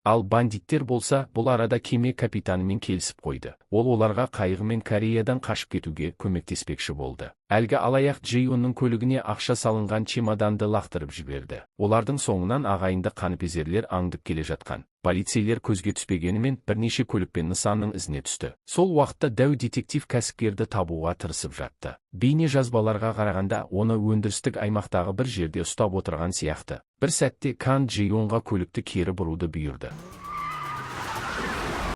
Ал бандиттер болса, бұл арада кеме капитанымен келісіп қойды. Ол оларға қайығымен Кореядан қашып кетуге көмектеспекші болды. Әлгі алаяқ Джейонның көлігіне ақша салынған чемоданды лақтырып жіберді. Олардың соңынан ағайынды қаныпезерлер аңдып келе жатқан. Полицейлер көзге түспегенімен бірнеше көлікпен нысанның ізіне түсті. Сол уақытта дәу детектив кәсіпкерді табуға тырысып жатты. Бейне жазбаларға қарағанда оны өндірістік аймақтағы бір жерде ұстап отырған сияқты. Бір сәтте Кан Джейонға көлікті кері бұруды бұйырды.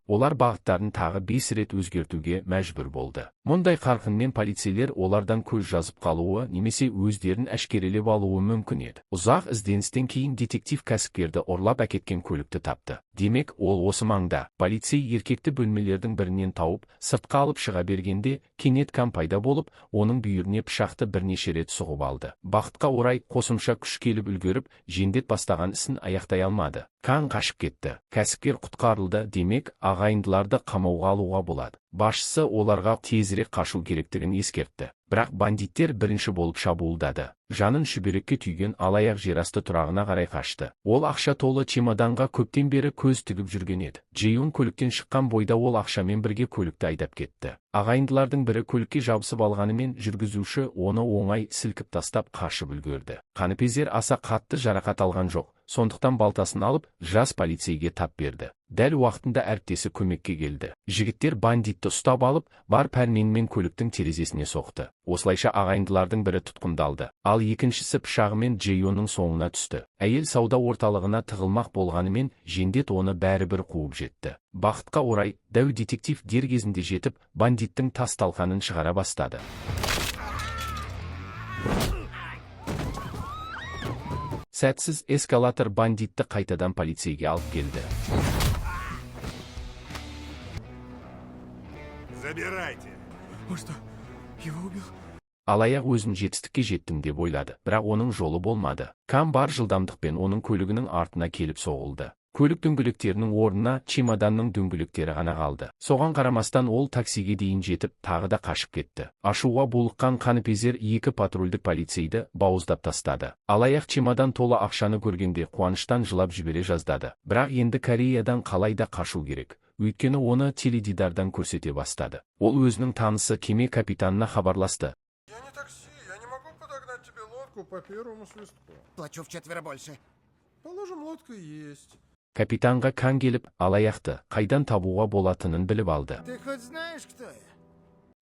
Олар бағыттарын тағы 5 рет өзгертуге мәжбүр болды. Мұндай қарқынмен полицейлер олардан көз жазып қалуы немесе өздерін әшкерелеп алуы мүмкін еді. Ұзақ ізденістен кейін детектив кәсіпкерді ұрлап әкеткен көлікті тапты. Демек, ол осы маңда. Полицей еркекті бөлмелердің бірінен тауып, сыртқа алып шыға бергенде, кенет Кан пайда болып, оның бүйіріне пышақты бірнеше рет сұғып алды. Бақытқа орай, қосымша күш келіп үлгеріп, жендет бастаған ісін аяқтай алмады. Кан қашып кетті. Кәсіпкер құтқарылды, демек, ағайындыларды қамауға алуға болады. Басшысы оларға тезірек қашу керектігін ескертті. Бірақ бандиттер бірінші болып шабуылдады. Жанын шүберекке түйген алаяқ жерасты тұрағына қарай қашты. Ол ақша толы чемоданға көптен бері көз тігіп жүрген еді. Джейон көліктен шыққан бойда ол ақшамен бірге көлікті айдап кетті. Ағайындылардың бірі көлікке жабысып алғанымен жүргізуші оны оңай сілкіп тастап қашып үлгерді. Қаныпезер аса қатты жарақат алған жоқ. Сондықтан балтасын алып, жас полицейге тап берді. Дәл уақытында әріптесі көмекке келді. Жігіттер бандитті ұстап алып, бар пәрменімен көліктің терезесіне соқты. Осылайша ағайындылардың бірі тұтқындалды. Ал екіншісі пышағымен Джейонның соңына түсті. Әйел сауда орталығына тығылмақ болғанымен, жендет оны бәрібір қуып жетті. Бақытқа орай, дәу детектив дер кезінде жетіп, бандиттің тас талқанын шығара бастады. Сәтсіз эскалатор бандитті қайтадан полицейге алып келді. Забирайте. Он что, его убил? Алаяқ өзін жетістікке жеттім деп ойлады, бірақ оның жолы болмады. Кан бар жылдамдықпен оның көлігінің артына келіп соғылды. Көлік дөңгелектерінің орнына чемоданның дөңгелектері ғана қалды. Соған қарамастан ол таксиге дейін жетіп, тағы да қашып кетті. Ашуға булыққан Қаныпезер екі патрульдік полицейді бауыздап тастады. Алаяқ чемодан толы ақшаны көргенде қуаныштан жылап жібере жаздады. Бірақ енді Кореядан қалай да қашу керек. Өйткені оны теледидардан көрсете бастады. Ол өзінің танысы кеме капитанына хабарласты. Я не такси, я не могу подогнать тебе лодку по первому свистку. Плачу вчетверо больше. Положим, лодка есть. Капитанға Кан келіп, алаяқты қайдан табуға болатынын біліп алды. Ты хоть знаешь, кто я?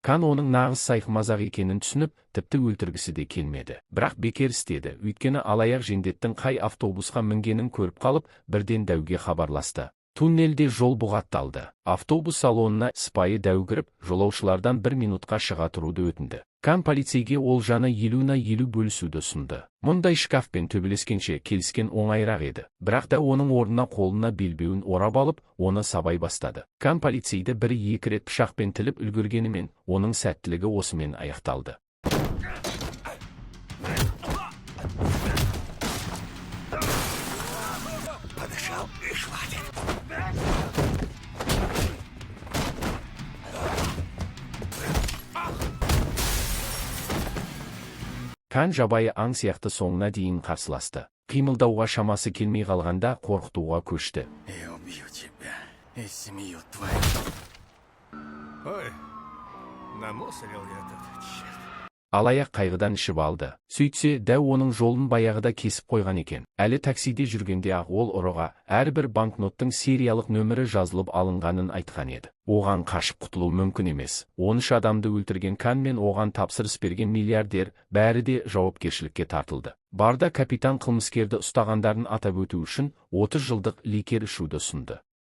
Кан оның нағыз сайқымазақ екенін түсініп, тіпті өлтіргісі де келмеді. Бірақ бекер істеді, өйткені алаяқ жендеттің қай автобусқа мінгенін көріп қалып, бірден дәуге хабарласты. Туннелде жол бұғатталды. Автобус салонына сыпайы дәу кіріп, жолаушылардан 1 минутқа шыға тұруды өтінді. Кан полицейге олжаны 50-50 бөлісуді ұсынды. Мұндай шкафпен төбелескенше келіскен оңайрақ еді. Бірақ та оның орнына қолына белбеуін орап алып, оны сабай бастады. Кан полицейді 1-2 рет пышақпен тіліп үлгергенімен, оның сәттілігі осымен аяқталды. Подышал и хватит. Кан жабайы аң сияқты соңына дейін қарсыласты. Қимылдауға шамасы келмей қалғанда қорқытуға көшті. Я убью тебя и семью твою. Ой, намусорил я тут, черт. Алаяқ қайғыдан ішіп алды. Сөйтсе, дәу оның жолын баяғыда кесіп қойған екен. Әлі таксиде жүргенде ақ ол ұрыға әрбір банкноттың сериялық нөмірі жазылып алынғанын айтқан еді. Оған қашып құтылу мүмкін емес. 13 адамды өлтірген Кан мен оған тапсырыс берген миллиардер бәрі де жауапкершілікке тартылды. Барда капитан қылмыскерді ұстағандарын атап өту үшін 30 жылдық ликер ішуді ұсынды.